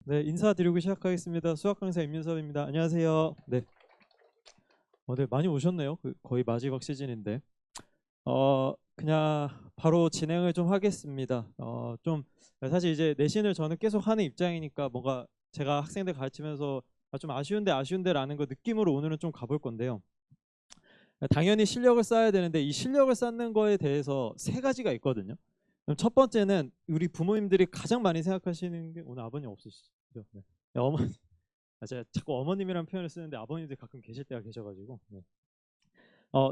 네, 인사드리고 시작하겠습니다. 수학 강사 임윤섭입니다. 안녕하세요. 네, 네, 많이 오셨네요. 거의 마지막 시즌인데, 그냥 바로 진행을 좀 하겠습니다. 좀 사실 이제 내신을 저는 계속 하는 입장이니까 뭔가 제가 학생들 가르치면서 좀 아쉬운데라는 거 느낌으로 오늘은 좀 가볼 건데요. 당연히 실력을 쌓아야 되는데 이 실력을 쌓는 거에 대해서 세 가지가 있거든요. 그럼 첫 번째는 우리 부모님들이 가장 많이 생각하시는 게 오늘 아버님 없으시죠? 네. 어머니. 제가 자꾸 어머님이라는 표현을 쓰는데 아버님들 가끔 계실 때가 계셔가지고 네.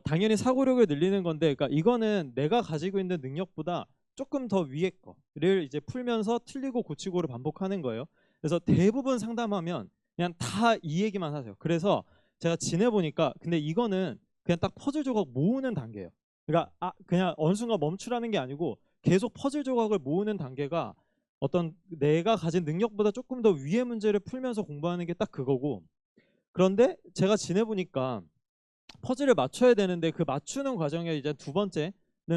당연히 사고력을 늘리는 건데, 그러니까 이거는 내가 가지고 있는 능력보다 조금 더 위의 거를 이제 풀면서 틀리고 고치고를 반복하는 거예요. 그래서 대부분 상담하면 그냥 다 이 얘기만 하세요. 그래서 제가 지내보니까 근데 이거는 그냥 딱 퍼즐 조각 모으는 단계예요. 그러니까 그냥 어느 순간 멈추라는 게 아니고 계속 퍼즐 조각을 모으는 단계가 어떤 내가 가진 능력보다 조금 더 위의 문제를 풀면서 공부하는 게 딱 그거고, 그런데 제가 지내보니까 퍼즐을 맞춰야 되는데 그 맞추는 과정에 이제 두 번째는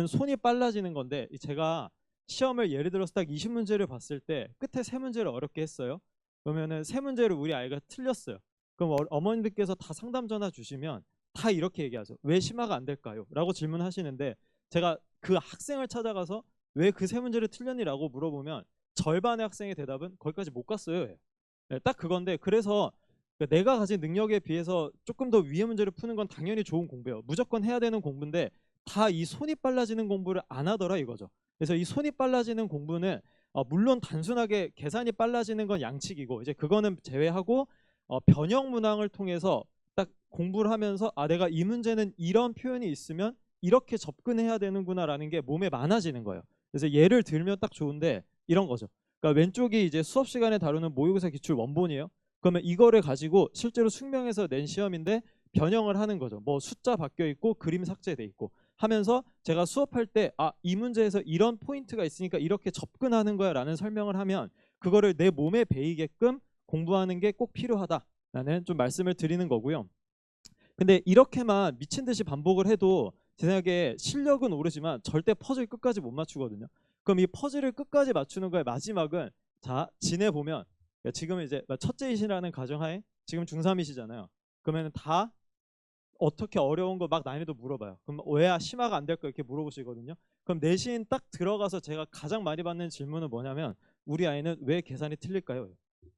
손이 빨라지는 건데, 제가 시험을 예를 들어서 딱 20문제를 봤을 때 끝에 세 문제를 어렵게 했어요. 그러면은 세 문제를 우리 아이가 틀렸어요. 그럼 어머님들께서 다 상담 전화 주시면 다 이렇게 얘기하죠. 왜 심화가 안 될까요? 라고 질문하시는데, 제가 그 학생을 찾아가서 왜 그 세 문제를 틀렸니라고 물어보면 절반의 학생의 대답은 거기까지 못 갔어요. 네, 딱 그건데, 그래서 그러니까 내가 가진 능력에 비해서 조금 더 위의 문제를 푸는 건 당연히 좋은 공부예요. 무조건 해야 되는 공부인데 다 이 손이 빨라지는 공부를 안 하더라 이거죠. 그래서 이 손이 빨라지는 공부는 물론 단순하게 계산이 빨라지는 건 양측이고 이제 그거는 제외하고 변형 문항을 통해서 딱 공부를 하면서 내가 이 문제는 이런 표현이 있으면 이렇게 접근해야 되는구나라는 게 몸에 많아지는 거예요. 그래서 예를 들면 딱 좋은데 이런 거죠. 그러니까 왼쪽이 이제 수업 시간에 다루는 모의고사 기출 원본이에요. 그러면 이거를 가지고 실제로 숙명에서 낸 시험인데 변형을 하는 거죠. 뭐 숫자 바뀌어 있고 그림 삭제돼 있고 하면서 제가 수업할 때 이 문제에서 이런 포인트가 있으니까 이렇게 접근하는 거야 라는 설명을 하면 그거를 내 몸에 배이게끔 공부하는 게 꼭 필요하다라는 좀 말씀을 드리는 거고요. 근데 이렇게만 미친 듯이 반복을 해도 제 생각에 실력은 오르지만 절대 퍼즐 끝까지 못 맞추거든요. 그럼 이 퍼즐을 끝까지 맞추는 거의 마지막은 자 지내보면, 지금은 이제 첫째이시라는 가정하에 지금 중3이시잖아요. 그러면 다 어떻게 어려운 거 막 난이도 물어봐요. 그럼 왜 심화가 안 될까 이렇게 물어보시거든요. 그럼 내신 딱 들어가서 제가 가장 많이 받는 질문은 뭐냐면 우리 아이는 왜 계산이 틀릴까요?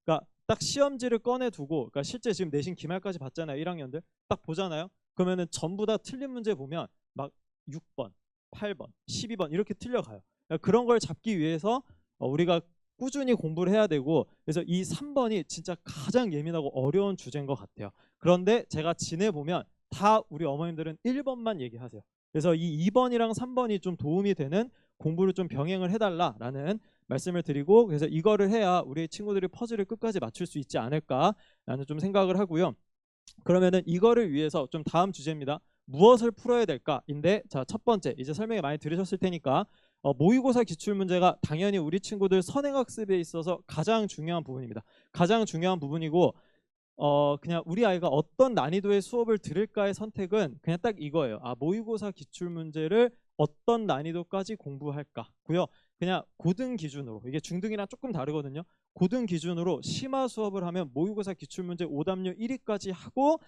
그러니까 딱 시험지를 꺼내 두고, 그러니까 실제 지금 내신 기말까지 봤잖아요. 1학년들 딱 보잖아요. 그러면은 전부 다 틀린 문제 보면 막 6번, 8번, 12번 이렇게 틀려가요. 그러니까 그런 걸 잡기 위해서 우리가 꾸준히 공부를 해야 되고, 그래서 이 3번이 진짜 가장 예민하고 어려운 주제인 것 같아요. 그런데 제가 지내보면 다 우리 어머님들은 1번만 얘기하세요. 그래서 이 2번이랑 3번이 좀 도움이 되는 공부를 좀 병행을 해달라라는 말씀을 드리고, 그래서 이거를 해야 우리 친구들이 퍼즐을 끝까지 맞출 수 있지 않을까라는 좀 생각을 하고요. 그러면은 이거를 위해서 좀 다음 주제입니다. 무엇을 풀어야 될까인데, 자, 첫 번째 이제 설명이 많이 들으셨을 테니까 모의고사 기출문제가 당연히 우리 친구들 선행학습에 있어서 가장 중요한 부분입니다. 가장 중요한 부분이고, 그냥 우리 아이가 어떤 난이도의 수업을 들을까의 선택은 그냥 딱 이거예요. 모의고사 기출 문제를 어떤 난이도까지 공부할까고요. 그냥 고등 기준으로, 이게 중등이랑 조금 다르거든요. 고등 기준으로 심화 수업을 하면 모의고사 기출 문제 오답률 1위까지 하고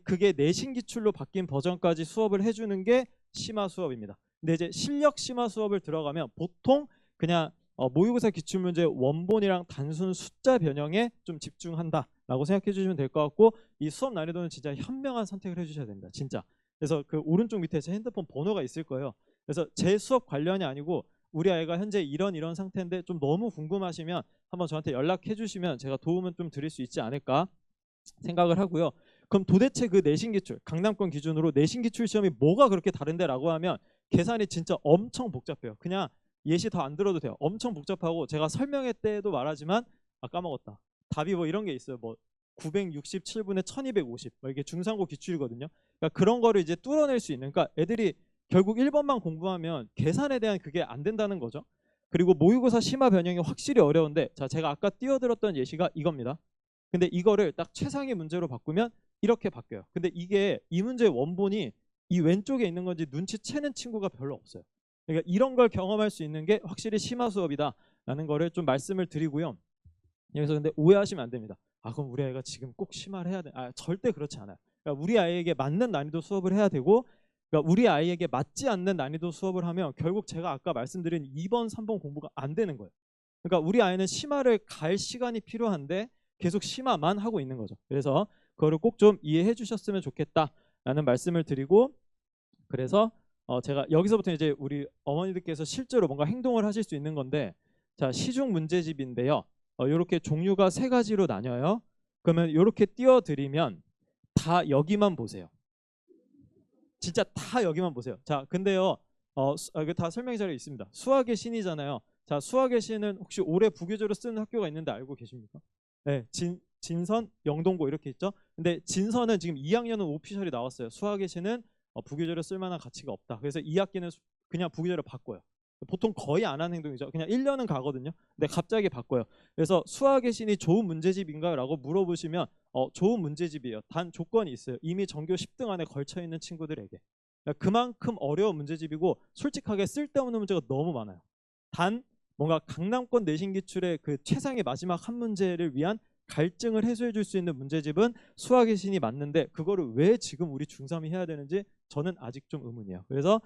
그게 내신 기출로 바뀐 버전까지 수업을 해주는 게 심화 수업입니다. 근데 이제 실력 심화 수업을 들어가면 보통 그냥 모의고사 기출문제 원본이랑 단순 숫자 변형에 좀 집중한다라고 생각해 주시면 될 것 같고, 이 수업 난이도는 진짜 현명한 선택을 해주셔야 됩니다. 진짜. 그래서 그 오른쪽 밑에 제 핸드폰 번호가 있을 거예요. 그래서 제 수업 관련이 아니고 우리 아이가 현재 이런 상태인데 좀 너무 궁금하시면 한번 저한테 연락해 주시면 제가 도움은 좀 드릴 수 있지 않을까 생각을 하고요. 그럼 도대체 그 내신 기출, 강남권 기준으로 내신 기출 시험이 뭐가 그렇게 다른데라고 하면 계산이 진짜 엄청 복잡해요. 그냥 예시 더 안 들어도 돼요. 엄청 복잡하고 제가 설명회 때도 말하지만 까먹었다. 답이 뭐 이런 게 있어요. 뭐 967분의 1250 이게 중상고 기출이거든요. 그러니까 그런 거를 이제 뚫어낼 수 있는, 그러니까 애들이 결국 1번만 공부하면 계산에 대한 그게 안 된다는 거죠. 그리고 모의고사 심화 변형이 확실히 어려운데, 자, 제가 아까 띄워드렸던 예시가 이겁니다. 근데 이거를 딱 최상의 문제로 바꾸면 이렇게 바뀌어요. 근데 이게 이 문제의 원본이 이 왼쪽에 있는 건지 눈치채는 친구가 별로 없어요. 그러니까 이런 걸 경험할 수 있는 게 확실히 심화 수업이다라는 거를 좀 말씀을 드리고요. 여기서 근데 오해하시면 안 됩니다. 아, 그럼 우리 아이가 지금 꼭 심화를 해야 돼? 아, 절대 그렇지 않아요. 그러니까 우리 아이에게 맞는 난이도 수업을 해야 되고, 그러니까 우리 아이에게 맞지 않는 난이도 수업을 하면 결국 제가 아까 말씀드린 2번, 3번 공부가 안 되는 거예요. 그러니까 우리 아이는 심화를 갈 시간이 필요한데 계속 심화만 하고 있는 거죠. 그래서 그거를 꼭 좀 이해해 주셨으면 좋겠다라는 말씀을 드리고, 그래서 제가 여기서부터 이제 우리 어머니들께서 실제로 뭔가 행동을 하실 수 있는 건데, 자, 시중 문제집인데요. 이렇게 종류가 세 가지로 나뉘어요. 그러면 이렇게 띄워드리면 다 여기만 보세요. 진짜 다 여기만 보세요. 자, 근데요, 이거 다 설명 자료에 있습니다. 수학의 신이잖아요. 자, 수학의 신은 혹시 올해 부교재로 쓰는 학교가 있는데 알고 계십니까? 네, 진선, 영동고 이렇게 있죠. 근데 진선은 지금 2학년은 오피셜이 나왔어요. 수학의 신은 부교재로 쓸 만한 가치가 없다. 그래서 2학기는 그냥 부교재로 바꿔요. 보통 거의 안 하는 행동이죠. 그냥 1년은 가거든요. 근데 갑자기 바꿔요. 그래서 수학의 신이 좋은 문제집인가요? 라고 물어보시면 좋은 문제집이에요. 단 조건이 있어요. 이미 전교 10등 안에 걸쳐 있는 친구들에게. 그러니까 그만큼 어려운 문제집이고 솔직하게 쓸데없는 문제가 너무 많아요. 단 뭔가 강남권 내신 기출의 그 최상의 마지막 한 문제를 위한 갈증을 해소해 줄 수 있는 문제집은 수학의 신이 맞는데, 그거를 왜 지금 우리 중3이 해야 되는지 저는 아직 좀 의문이에요. 그래서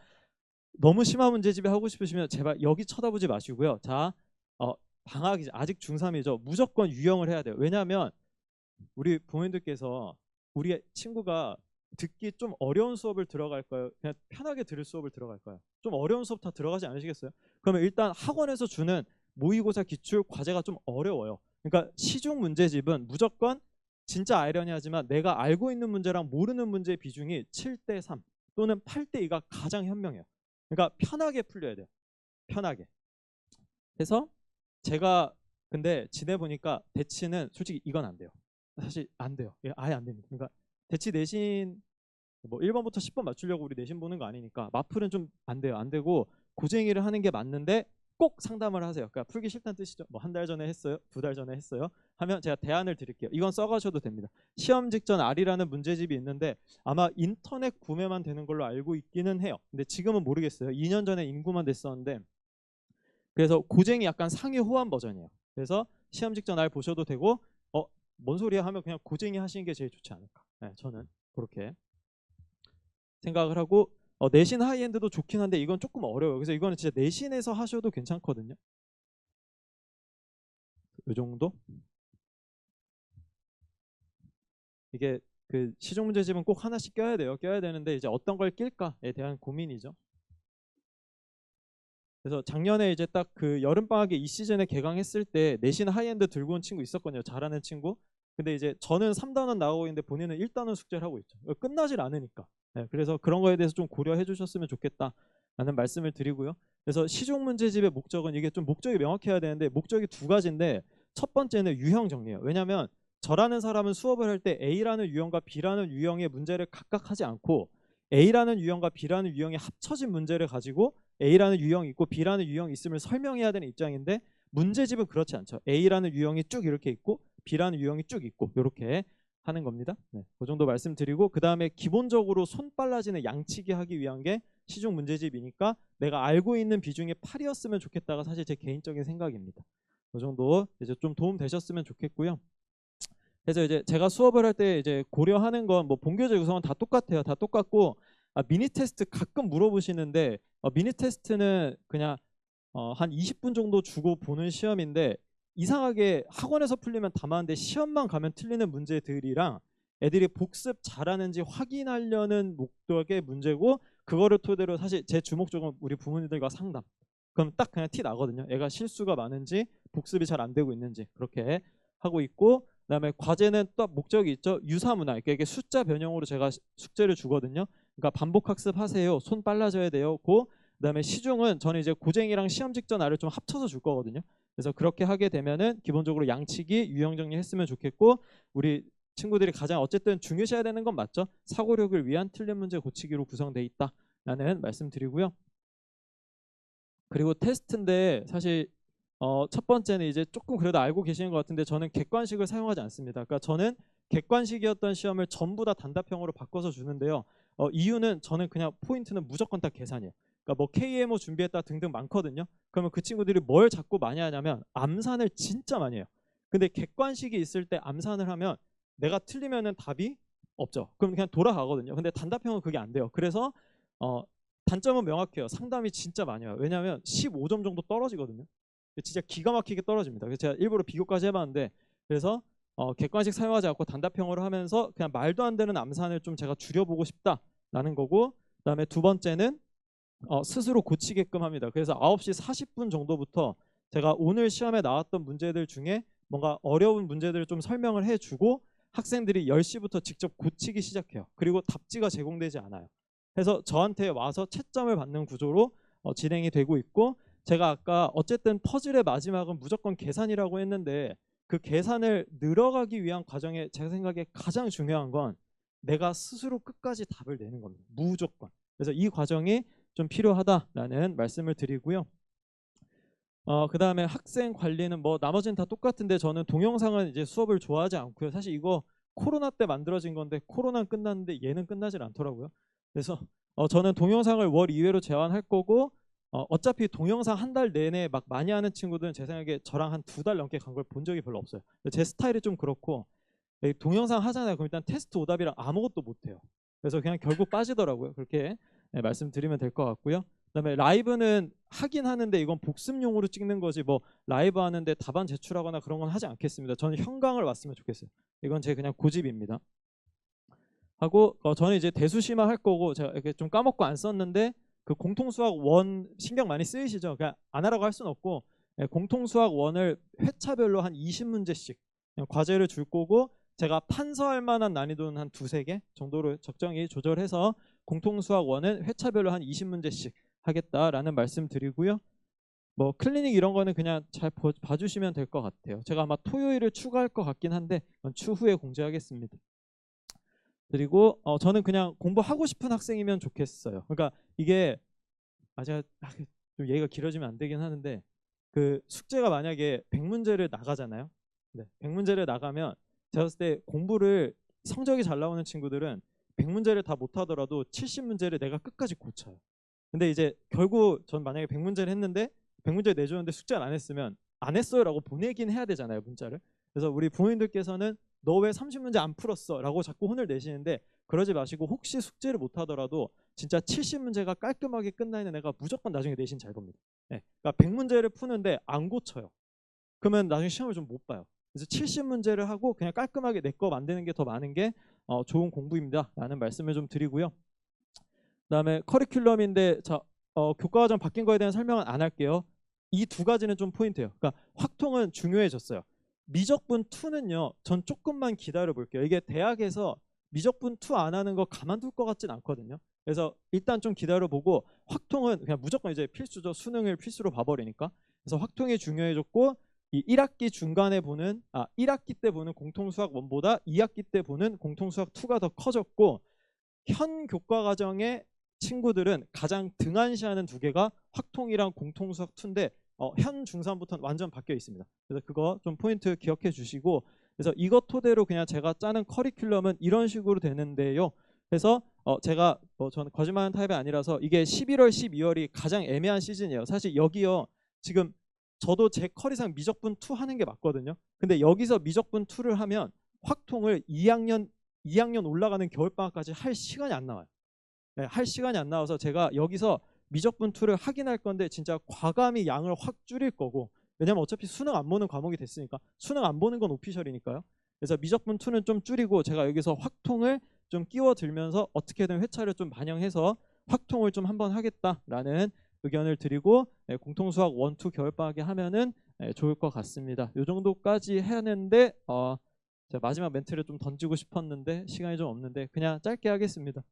너무 심한 문제집에 하고 싶으시면 제발 여기 쳐다보지 마시고요. 자, 방학이죠. 아직 중3이죠. 무조건 유형을 해야 돼요. 왜냐하면 우리 부모님들께서 우리 친구가 듣기 좀 어려운 수업을 들어갈까요? 그냥 편하게 들을 수업을 들어갈까요? 좀 어려운 수업 다 들어가지 않으시겠어요? 그러면 일단 학원에서 주는 모의고사 기출 과제가 좀 어려워요. 그러니까 시중 문제집은 무조건, 진짜 아이러니하지만 내가 알고 있는 문제랑 모르는 문제의 비중이 7대3 또는 8대2가 가장 현명해요. 그러니까 편하게 풀려야 돼요. 편하게. 그래서 제가 근데 지내보니까 대치는 솔직히 이건 안 돼요. 사실 안 돼요. 아예 안 됩니다. 그러니까 대치 내신 뭐 1번부터 10번 맞추려고 우리 내신 보는 거 아니니까 마플은 좀 안 돼요. 안 되고 고쟁이를 하는 게 맞는데 꼭 상담을 하세요. 그러니까 풀기 싫다는 뜻이죠. 뭐 한 달 전에 했어요, 2달 전에 했어요 하면 제가 대안을 드릴게요. 이건 써가셔도 됩니다. 시험 직전 R이라는 문제집이 있는데 아마 인터넷 구매만 되는 걸로 알고 있기는 해요. 근데 지금은 모르겠어요. 2년 전에 인구만 됐었는데, 그래서 고쟁이 약간 상위 호환 버전이에요. 그래서 시험 직전 R 보셔도 되고, 뭔 소리야 하면 그냥 고쟁이 하시는 게 제일 좋지 않을까. 네, 저는 그렇게 생각을 하고, 내신 하이엔드도 좋긴 한데 이건 조금 어려워요. 그래서 이거는 진짜 내신에서 하셔도 괜찮거든요. 이 정도? 이게 그 시중 문제집은 꼭 하나씩 껴야 돼요. 껴야 되는데 이제 어떤 걸 낄까에 대한 고민이죠. 그래서 작년에 이제 딱 그 여름방학에 이 시즌에 개강했을 때 내신 하이엔드 들고 온 친구 있었거든요. 잘하는 친구. 근데 이제 저는 3단원 나오고 있는데 본인은 1단원 숙제를 하고 있죠. 끝나질 않으니까. 네, 그래서 그런 거에 대해서 좀 고려해 주셨으면 좋겠다라는 말씀을 드리고요. 그래서 시중 문제집의 목적은, 이게 좀 목적이 명확해야 되는데 목적이 두 가지인데, 첫 번째는 유형 정리예요. 왜냐하면 저라는 사람은 수업을 할 때 A라는 유형과 B라는 유형의 문제를 각각 하지 않고 A라는 유형과 B라는 유형의 합쳐진 문제를 가지고 A라는 유형이 있고 B라는 유형이 있음을 설명해야 되는 입장인데, 문제집은 그렇지 않죠. A라는 유형이 쭉 이렇게 있고 B라는 유형이 쭉 있고 이렇게 하는 겁니다. 네, 그 정도 말씀드리고, 그 다음에 기본적으로 손 빨라지는 양치기 하기 위한 게 시중 문제집이니까 내가 알고 있는 비중이 8이었으면 좋겠다가 사실 제 개인적인 생각입니다. 그 정도 이제 좀 도움 되셨으면 좋겠고요. 그래서 이제 제가 수업을 할 때 이제 고려하는 건 뭐 본교재 구성은 다 똑같아요. 다 똑같고, 미니 테스트 가끔 물어보시는데, 미니 테스트는 그냥 한 20분 정도 주고 보는 시험인데, 이상하게 학원에서 풀리면 다 많은데 시험만 가면 틀리는 문제들이랑 애들이 복습 잘하는지 확인하려는 목적의 문제고, 그거를 토대로 사실 제 주목적은 우리 부모님들과 상담. 그럼 딱 그냥 티 나거든요. 애가 실수가 많은지 복습이 잘 안 되고 있는지 그렇게 하고 있고, 그다음에 과제는 또 목적이 있죠. 유사문화. 그러니까 이게 숫자 변형으로 제가 숙제를 주거든요. 그러니까 반복 학습하세요. 손 빨라져야 돼요. 그다음에 시중은 저는 이제 고쟁이랑 시험 직전 R을 좀 합쳐서 줄 거거든요. 그래서 그렇게 하게 되면은 기본적으로 양치기, 유형 정리했으면 좋겠고, 우리 친구들이 가장 어쨌든 중요시해야 되는 건 맞죠. 사고력을 위한 틀린 문제 고치기로 구성돼 있다라는 말씀드리고요. 그리고 테스트인데 사실 첫 번째는 이제 조금 그래도 알고 계시는 것 같은데, 저는 객관식을 사용하지 않습니다. 그러니까 저는 객관식이었던 시험을 전부 다 단답형으로 바꿔서 주는데요. 이유는 저는 그냥 포인트는 무조건 다 계산이에요. 그러니까 뭐 KMO 준비했다 등등 많거든요. 그러면 그 친구들이 뭘 자꾸 많이 하냐면 암산을 진짜 많이 해요. 근데 객관식이 있을 때 암산을 하면 내가 틀리면은 답이 없죠. 그럼 그냥 돌아가거든요. 근데 단답형은 그게 안 돼요. 그래서 단점은 명확해요. 상담이 진짜 많이 와요. 왜냐하면 15점 정도 떨어지거든요. 진짜 기가 막히게 떨어집니다. 그래서 제가 일부러 비교까지 해봤는데, 그래서 객관식 사용하지 않고 단답형으로 하면서 그냥 말도 안 되는 암산을 좀 제가 줄여보고 싶다라는 거고, 그다음에 두 번째는 스스로 고치게끔 합니다. 그래서 9시 40분 정도부터 제가 오늘 시험에 나왔던 문제들 중에 뭔가 어려운 문제들을 좀 설명을 해주고 학생들이 10시부터 직접 고치기 시작해요. 그리고 답지가 제공되지 않아요. 그래서 저한테 와서 채점을 받는 구조로 진행이 되고 있고, 제가 아까 어쨌든 퍼즐의 마지막은 무조건 계산이라고 했는데, 그 계산을 늘어가기 위한 과정에 제 생각에 가장 중요한 건 내가 스스로 끝까지 답을 내는 겁니다. 무조건. 그래서 이 과정이 좀 필요하다라는 말씀을 드리고요. 그 다음에 학생 관리는 뭐 나머지는 다 똑같은데, 저는 동영상은 이제 수업을 좋아하지 않고요. 사실 이거 코로나 때 만들어진 건데 코로나는 끝났는데 얘는 끝나질 않더라고요. 그래서 저는 동영상을 월 2회로 제한할 거고, 어차피 동영상 한 달 내내 막 많이 하는 친구들은 제 생각에 저랑 한 2달 넘게 간 걸 본 적이 별로 없어요. 제 스타일이 좀 그렇고, 동영상 하잖아요. 그럼 일단 테스트 오답이랑 아무것도 못해요. 그래서 그냥 결국 빠지더라고요. 그렇게 말씀드리면 될 것 같고요. 그다음에 라이브는 하긴 하는데 이건 복습용으로 찍는 거지, 뭐 라이브 하는데 답안 제출하거나 그런 건 하지 않겠습니다. 저는 현강을 왔으면 좋겠어요. 이건 제 그냥 고집입니다. 하고 저는 이제 대수심화 할 거고, 제가 이렇게 좀 까먹고 안 썼는데, 그 공통수학 원 신경 많이 쓰이시죠? 그냥 안 하라고 할 수는 없고, 공통수학 원을 회차별로 한 20문제씩 과제를 줄 거고, 제가 판서할 만한 난이도는 한 2~3개 정도로 적정히 조절해서 공통수학 원은 회차별로 한 20문제씩 하겠다라는 말씀 드리고요. 뭐 클리닉 이런 거는 그냥 잘 봐주시면 될 것 같아요. 제가 아마 토요일을 추가할 것 같긴 한데 그건 추후에 공지하겠습니다. 그리고 저는 그냥 공부하고 싶은 학생이면 좋겠어요. 그러니까 이게 제가 좀 얘기가 길어지면 안 되긴 하는데, 그 숙제가 만약에 100문제를 나가잖아요. 네, 100문제를 나가면 제가 봤을 때 공부를 성적이 잘 나오는 친구들은 100문제를 다 못하더라도 70문제를 내가 끝까지 고쳐요. 근데 이제 결국 전 만약에 100문제를 했는데 100문제 내줬는데 숙제를 안 했으면 안 했어요 라고 보내긴 해야 되잖아요, 문자를. 그래서 우리 부모님들께서는 너 왜 30문제 안 풀었어 라고 자꾸 혼을 내시는데, 그러지 마시고 혹시 숙제를 못 하더라도 진짜 70문제가 깔끔하게 끝나 있는 애가 무조건 나중에 내신 잘 봅니다. 네, 그러니까 100문제를 푸는데 안 고쳐요. 그러면 나중에 시험을 좀 못 봐요. 그래서 70문제를 하고 그냥 깔끔하게 내 거 만드는 게 더 많은 게 좋은 공부입니다 라는 말씀을 좀 드리고요. 그다음에 커리큘럼인데, 자, 교과과정 바뀐 거에 대한 설명은 안 할게요. 이 두 가지는 좀 포인트예요. 그러니까 확통은 중요해졌어요. 미적분 2는요, 전 조금만 기다려 볼게요. 이게 대학에서 미적분 2 안 하는 거 가만둘 것 같진 않거든요. 그래서 일단 좀 기다려 보고, 확통은 그냥 무조건 이제 필수죠. 수능을 필수로 봐버리니까. 그래서 확통이 중요해졌고, 이 1학기 중간에 보는 1학기 때 보는 공통수학 1보다 2학기 때 보는 공통수학 2가 더 커졌고, 현 교과과정의 친구들은 가장 등한시하는 두 개가 확통이랑 공통수학 2인데 현 중3부터는 완전 바뀌어 있습니다. 그래서 그거 좀 포인트 기억해 주시고, 그래서 이것 토대로 그냥 제가 짜는 커리큘럼은 이런 식으로 되는데요. 그래서 제가 저는 거짓말하는 타입이 아니라서 이게 11월, 12월이 가장 애매한 시즌이에요. 사실 여기요, 지금 저도 제 커리상 미적분 2 하는 게 맞거든요. 근데 여기서 미적분 2를 하면 확통을 2학년 올라가는 겨울방학까지 할 시간이 안 나와요. 네, 할 시간이 안 나와서 제가 여기서 미적분 2를 하긴 할 건데 진짜 과감히 양을 확 줄일 거고, 왜냐면 어차피 수능 안 보는 과목이 됐으니까. 수능 안 보는 건 오피셜이니까요. 그래서 미적분 2는 좀 줄이고, 제가 여기서 확통을 좀 끼워들면서 어떻게든 회차를 좀 반영해서 확통을 좀 한번 하겠다라는 의견을 드리고, 공통수학 1, 2 겨울방학에 하면은 좋을 것 같습니다. 이 정도까지 하는데 제가 마지막 멘트를 좀 던지고 싶었는데 시간이 좀 없는데 그냥 짧게 하겠습니다.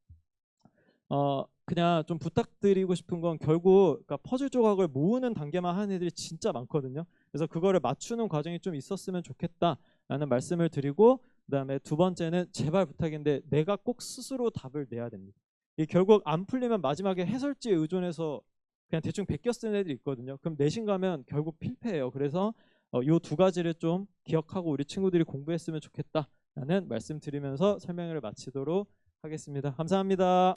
그냥 좀 부탁드리고 싶은 건, 결국 그러니까 퍼즐 조각을 모으는 단계만 하는 애들이 진짜 많거든요. 그래서 그거를 맞추는 과정이 좀 있었으면 좋겠다라는 말씀을 드리고, 그다음에 두 번째는 제발 부탁인데 내가 꼭 스스로 답을 내야 됩니다. 이 결국 안 풀리면 마지막에 해설지에 의존해서 그냥 대충 베껴 쓰는 애들이 있거든요. 그럼 내신 가면 결국 필패해요. 그래서 이 두 가지를 좀 기억하고 우리 친구들이 공부했으면 좋겠다라는 말씀 드리면서 설명을 마치도록 하겠습니다. 감사합니다.